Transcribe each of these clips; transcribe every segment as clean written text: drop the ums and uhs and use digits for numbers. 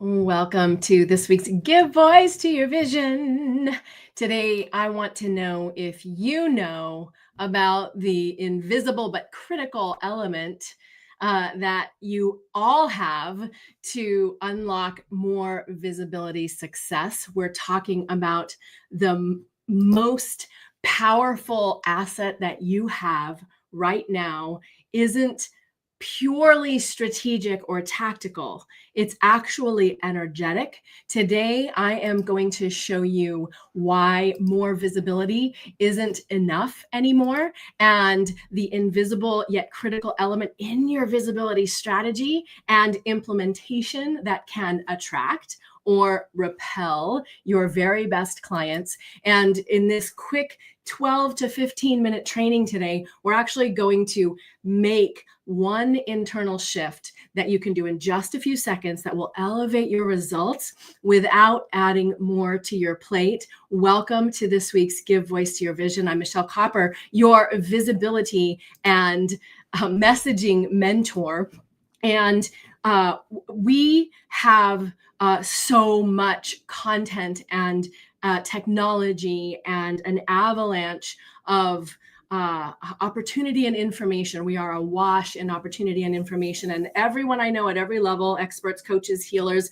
Welcome to this week's Give Voice to Your Vision. Today, I want to know if you know about the invisible but critical element that you all have to unlock more visibility success. We're talking about the most powerful asset that you have right now isn't purely strategic or tactical. It's actually energetic. Today, I am going to show you why more visibility isn't enough anymore, and the invisible yet critical element in your visibility strategy and implementation that can attract or repel your very best clients. And in this quick 12 to 15 minute training today, we're actually going to make one internal shift that you can do in just a few seconds that will elevate your results without adding more to your plate. Welcome to this week's Give Voice to Your Vision. I'm Michelle Copper, your visibility and messaging mentor. And we have so much content and technology and an avalanche of opportunity and information. We are awash in opportunity and information. And everyone I know at every level, experts, coaches, healers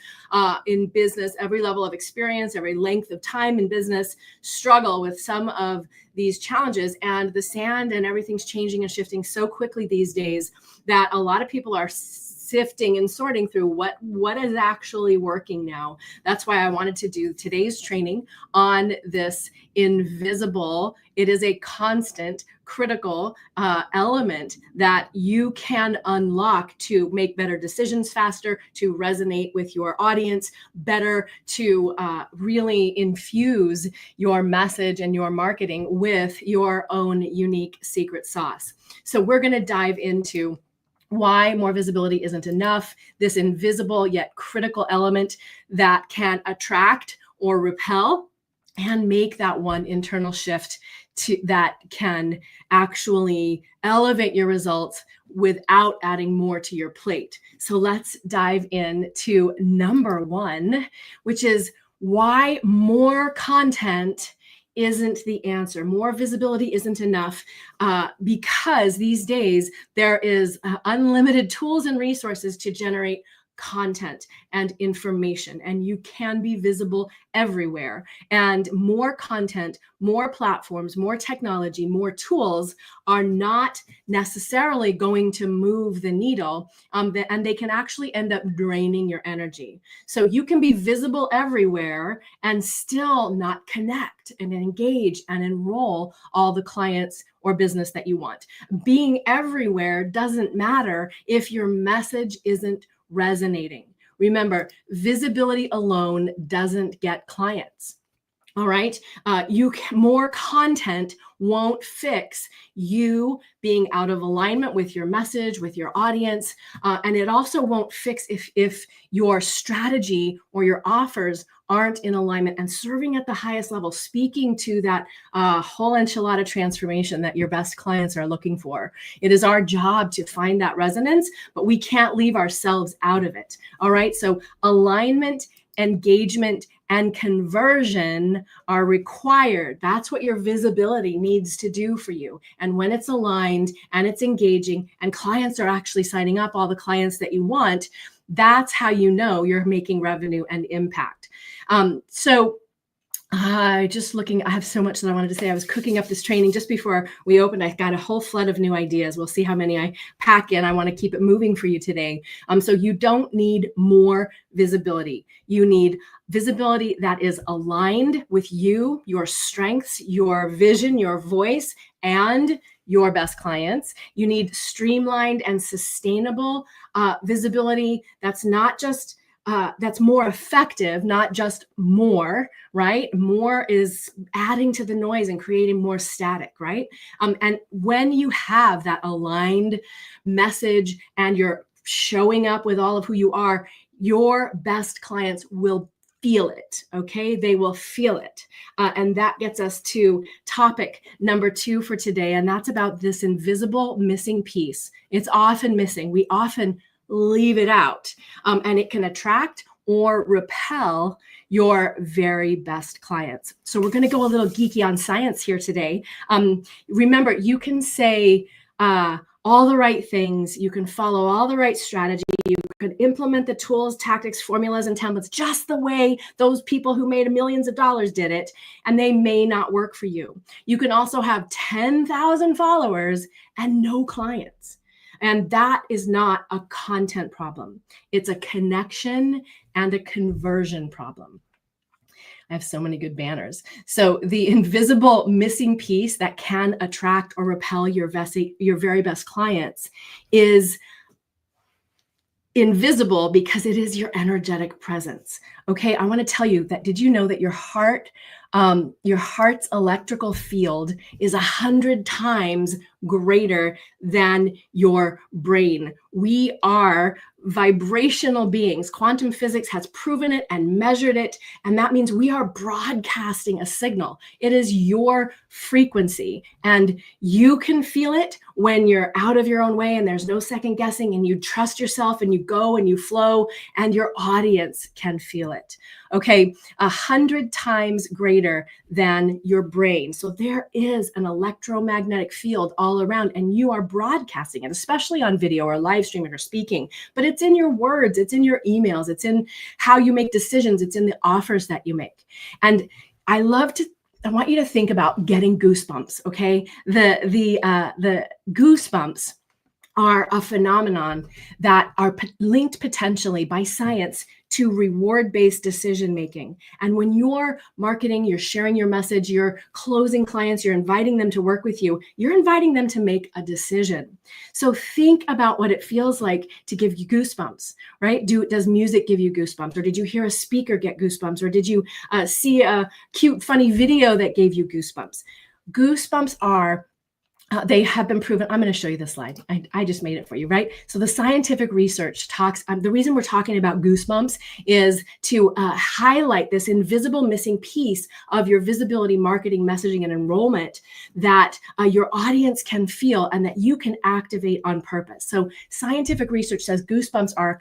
in business, every level of experience, every length of time in business, struggle with some of these challenges. And the sand and everything's changing and shifting so quickly these days that a lot of people are sifting and sorting through what is actually working now. That's why I wanted to do today's training on this invisible. It is a constant, critical element that you can unlock to make better decisions faster, to resonate with your audience better, to really infuse your message and your marketing with your own unique secret sauce. So we're going to dive into why more visibility isn't enough, this invisible yet critical element that can attract or repel, and make that one internal shift that can actually elevate your results without adding more to your plate. So let's dive into number one, which is why more content isn't the answer. More visibility isn't enough because these days there is unlimited tools and resources to generate content and information, and you can be visible everywhere. And more content, more platforms, more technology, more tools are not necessarily going to move the needle, and they can actually end up draining your energy. So you can be visible everywhere and still not connect and engage and enroll all the clients or business that you want. Being everywhere doesn't matter if your message isn't resonating. Remember, visibility alone doesn't get clients. All right. More content won't fix you being out of alignment with your message, with your audience. And it also won't fix if your strategy or your offers aren't in alignment and serving at the highest level, speaking to that whole enchilada transformation that your best clients are looking for. It is our job to find that resonance, but we can't leave ourselves out of it. All right. So alignment, engagement, and conversion are required. That's what your visibility needs to do for you. And when it's aligned and it's engaging and clients are actually signing up, all the clients that you want, that's how you know you're making revenue and impact. I have so much that I wanted to say. I was cooking up this training just before we opened. I got a whole flood of new ideas. We'll see how many I pack in. I want to keep it moving for you today. So you don't need more visibility. You need visibility that is aligned with you, your strengths, your vision, your voice, and your best clients. You need streamlined and sustainable visibility that's not just that's more effective, not just more, right? More is adding to the noise and creating more static, right? And when you have that aligned message and you're showing up with all of who you are, your best clients will feel it, okay? They will feel it. And that gets us to topic number 2 for today, and that's about this invisible missing piece. It's often missing. We often leave it out, and it can attract or repel your very best clients. So we're going to go a little geeky on science here today. Remember, you can say all the right things. You can follow all the right strategy. You could implement the tools, tactics, formulas, and templates just the way those people who made millions of dollars did it, and they may not work for you. You can also have 10,000 followers and no clients. And that is not a content problem. It's a connection and a conversion problem. I have so many good banners. So the invisible missing piece that can attract or repel your very best clients is invisible because it is your energetic presence. Okay, I want to tell you that, did you know that your heart's electrical field is 100 times greater than your brain? We are vibrational beings. Quantum physics has proven it and measured it, and that means we are broadcasting a signal. It is your frequency, and you can feel it when you're out of your own way and there's no second guessing, and you trust yourself and you go and you flow, and your audience can feel it. Okay, 100 times greater than your brain. So there is an electromagnetic field all around, and you are broadcasting it, especially on video or live streaming or speaking. But it's in your words, it's in your emails, it's in how you make decisions, it's in the offers that you make. And I want you to think about getting goosebumps. Okay, the goosebumps are a phenomenon that are linked potentially by science to reward-based decision making. And when you're marketing, you're sharing your message, you're closing clients, you're inviting them to work with you, you're inviting them to make a decision. So think about what it feels like to give you goosebumps, right? Does music give you goosebumps? Or did you hear a speaker get goosebumps? Or did you see a cute, funny video that gave you goosebumps? Goosebumps are they have been proven. I'm going to show you the slide. I just made it for you, right? So the scientific research talks, the reason we're talking about goosebumps is to highlight this invisible missing piece of your visibility, marketing, messaging, and enrollment that your audience can feel and that you can activate on purpose. So scientific research says goosebumps are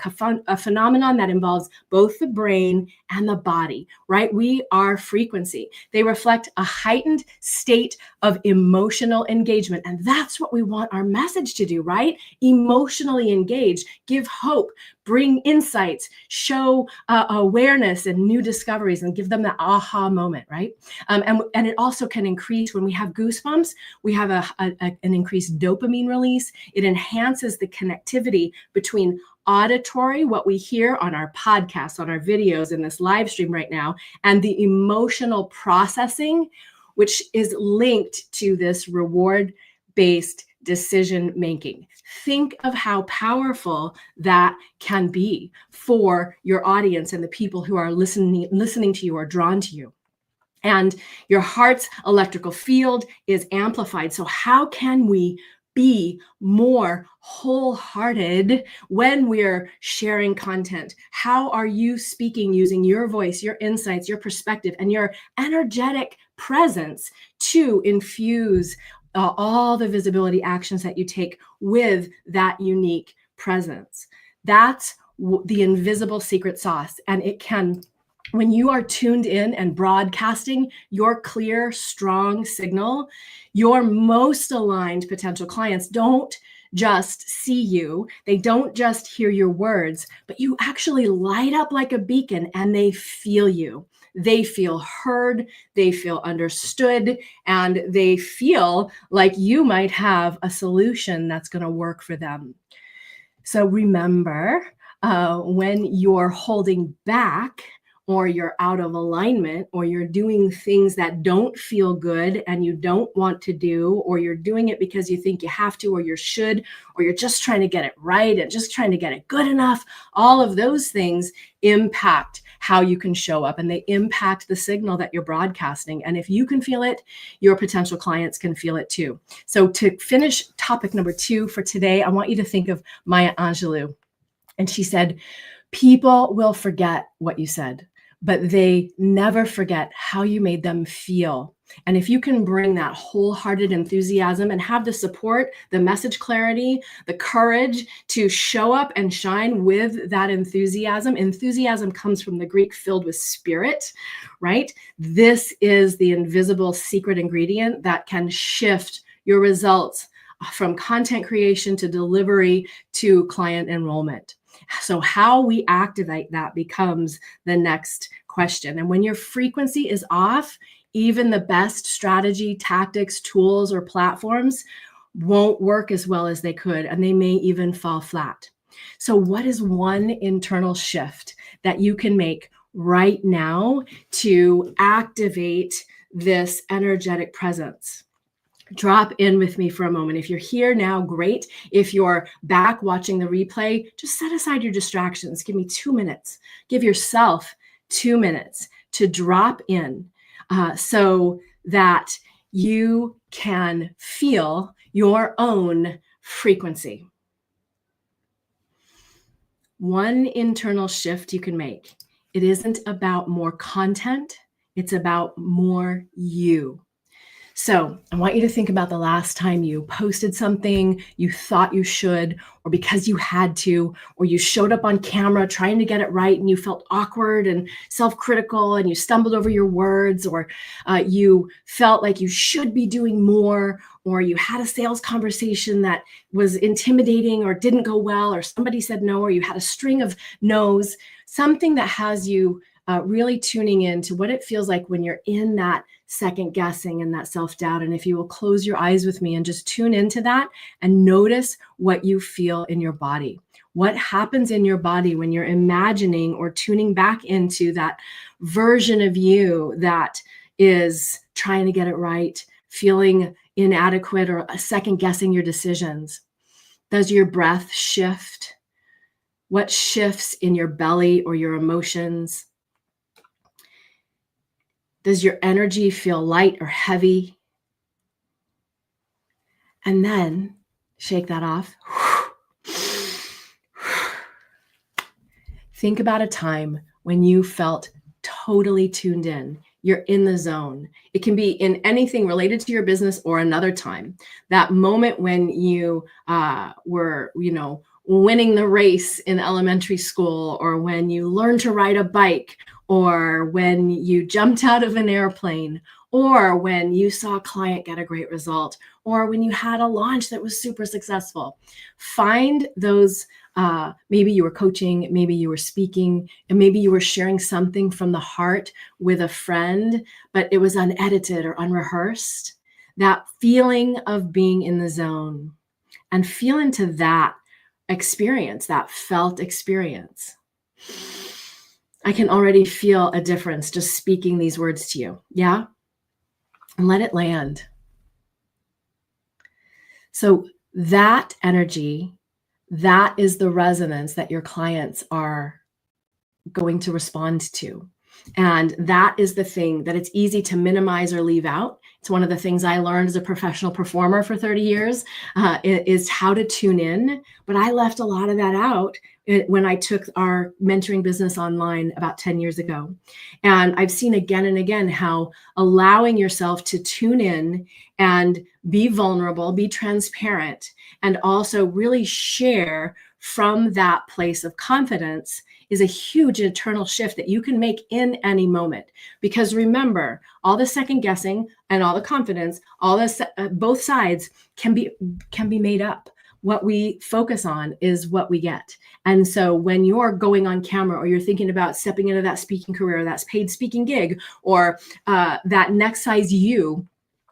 a phenomenon that involves both the brain and the body, right? We are frequency. They reflect a heightened state of emotional engagement. And that's what we want our message to do, right? Emotionally engage, give hope, bring insights, show awareness and new discoveries, and give them that aha moment, right? And it also can increase, when we have goosebumps, we have an increased dopamine release. It enhances the connectivity between auditory, what we hear on our podcasts, on our videos, in this live stream right now, and the emotional processing, which is linked to this reward-based decision making. Think of how powerful that can be for your audience and the people who are listening to you or drawn to you. And your heart's electrical field is amplified. So how can we be more wholehearted when we're sharing content? How are you speaking using your voice, your insights, your perspective, and your energetic presence to infuse all the visibility actions that you take with that unique presence? That's the invisible secret sauce. And it can, when you are tuned in and broadcasting your clear, strong signal, your most aligned potential clients don't just see you, they don't just hear your words, but you actually light up like a beacon, and they feel you. They feel heard, they feel understood, and they feel like you might have a solution that's going to work for them. So remember, when you're holding back, or you're out of alignment, or you're doing things that don't feel good and you don't want to do, or you're doing it because you think you have to, or you should, or you're just trying to get it right and just trying to get it good enough, all of those things impact how you can show up, and they impact the signal that you're broadcasting. And if you can feel it, your potential clients can feel it too. So to finish topic number 2 for today, I want you to think of Maya Angelou. And she said, people will forget what you said, but they never forget how you made them feel. And if you can bring that wholehearted enthusiasm and have the support, the message clarity, the courage to show up and shine with that enthusiasm. Enthusiasm comes from the Greek filled with spirit, right? This is the invisible secret ingredient that can shift your results from content creation to delivery to client enrollment. So how we activate that becomes the next question. And when your frequency is off, even the best strategy, tactics, tools, or platforms won't work as well as they could, and they may even fall flat. So what is one internal shift that you can make right now to activate this energetic presence? Drop in with me for a moment. If you're here now, great. If you're back watching the replay, just set aside your distractions. Give me 2 minutes. Give yourself 2 minutes to drop in so that you can feel your own frequency. One internal shift you can make. It isn't about more content. It's about more you. So I want you to think about the last time you posted something you thought you should, or because you had to, or you showed up on camera trying to get it right and you felt awkward and self-critical and you stumbled over your words, or you felt like you should be doing more, or you had a sales conversation that was intimidating or didn't go well, or somebody said no, or you had a string of no's, something that has you really tuning in to what it feels like when you're in that second guessing and that self-doubt. And if you will close your eyes with me and just tune into that and notice what you feel in your body. What happens in your body when you're imagining or tuning back into that version of you that is trying to get it right, feeling inadequate, or second guessing your decisions? Does your breath shift? What shifts in your belly or your emotions? Does your energy feel light or heavy? And then shake that off. Think about a time when you felt totally tuned in. You're in the zone. It can be in anything related to your business or another time. That moment when you were, winning the race in elementary school, or when you learned to ride a bike, or when you jumped out of an airplane, or when you saw a client get a great result, or when you had a launch that was super successful. Find those, maybe you were coaching, maybe you were speaking, and maybe you were sharing something from the heart with a friend, but it was unedited or unrehearsed. That feeling of being in the zone, and feel into that experience, that felt experience. I can already feel a difference just speaking these words to you. Yeah? And let it land. So that energy, that is the resonance that your clients are going to respond to. And that is the thing that it's easy to minimize or leave out. It's one of the things I learned as a professional performer for 30 years, is how to tune in. But I left a lot of that out when I took our mentoring business online about 10 years ago. And I've seen again and again how allowing yourself to tune in and be vulnerable, be transparent, and also really share from that place of confidence is a huge internal shift that you can make in any moment. Because remember, all the second guessing and all the confidence, all this, both sides can be made up. What we focus on is what we get. And so when you're going on camera, or you're thinking about stepping into that speaking career, that paid speaking gig, or that next size you,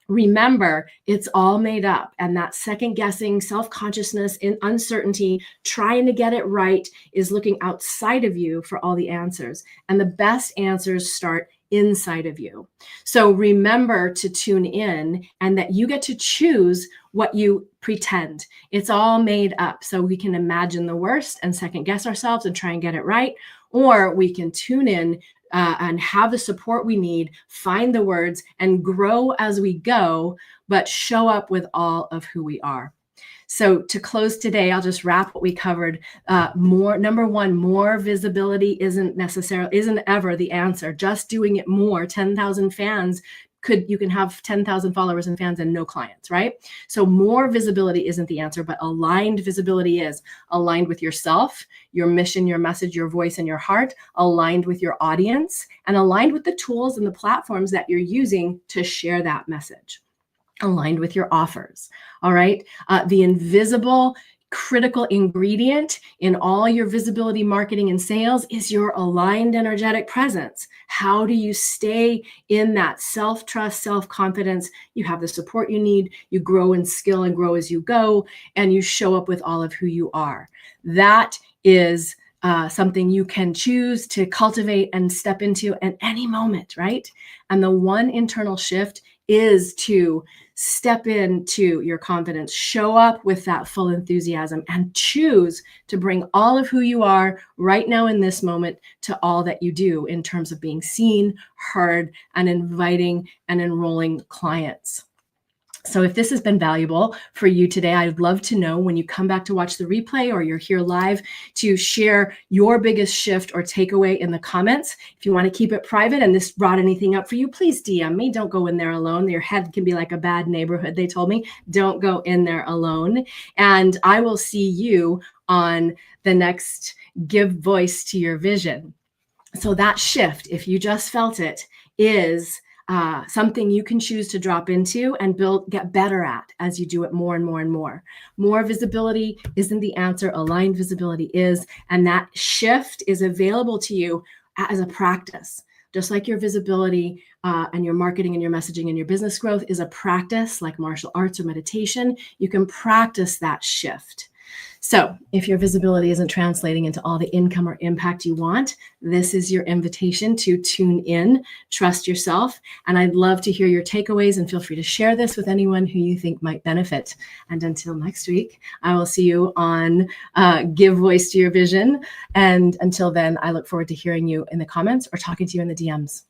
remember, it's all made up. And that second guessing, self-consciousness, and uncertainty, trying to get it right, is looking outside of you for all the answers. And the best answers start inside of you. So remember to tune in, and that you get to choose what you pretend. It's all made up. So we can imagine the worst and second guess ourselves and try and get it right. Or we can tune in and have the support we need, find the words, and grow as we go, but show up with all of who we are. So to close today, I'll just wrap what we covered. Number one, more visibility isn't ever the answer. Just doing it more. 10,000 fans you can have 10,000 followers and fans and no clients, right? So more visibility isn't the answer, but aligned visibility is. Aligned with yourself, your mission, your message, your voice, and your heart, aligned with your audience, and aligned with the tools and the platforms that you're using to share that message. Aligned with your offers. All right. The invisible critical ingredient in all your visibility, marketing, and sales is your aligned energetic presence. How do you stay in that self-trust, self-confidence? You have the support you need, you grow in skill and grow as you go, and you show up with all of who you are. That is something you can choose to cultivate and step into at any moment, right? And the one internal shift is to step into your confidence, show up with that full enthusiasm, and choose to bring all of who you are right now in this moment to all that you do in terms of being seen, heard, and inviting and enrolling clients. So if this has been valuable for you today, I'd love to know when you come back to watch the replay or you're here live to share your biggest shift or takeaway in the comments. If you want to keep it private and this brought anything up for you, please DM me. Don't go in there alone. Your head can be like a bad neighborhood, they told me. Don't go in there alone. And I will see you on the next Give Voice to Your Vision. So that shift, if you just felt it, is something you can choose to drop into and get better at as you do it more and more and more. More visibility isn't the answer. Aligned visibility is, and that shift is available to you as a practice. Just like your visibility and your marketing and your messaging and your business growth is a practice, like martial arts or meditation, you can practice that shift. So if your visibility isn't translating into all the income or impact you want, this is your invitation to tune in, trust yourself. And I'd love to hear your takeaways, and feel free to share this with anyone who you think might benefit. And until next week, I will see you on Give Voice to Your Vision. And until then, I look forward to hearing you in the comments or talking to you in the DMs.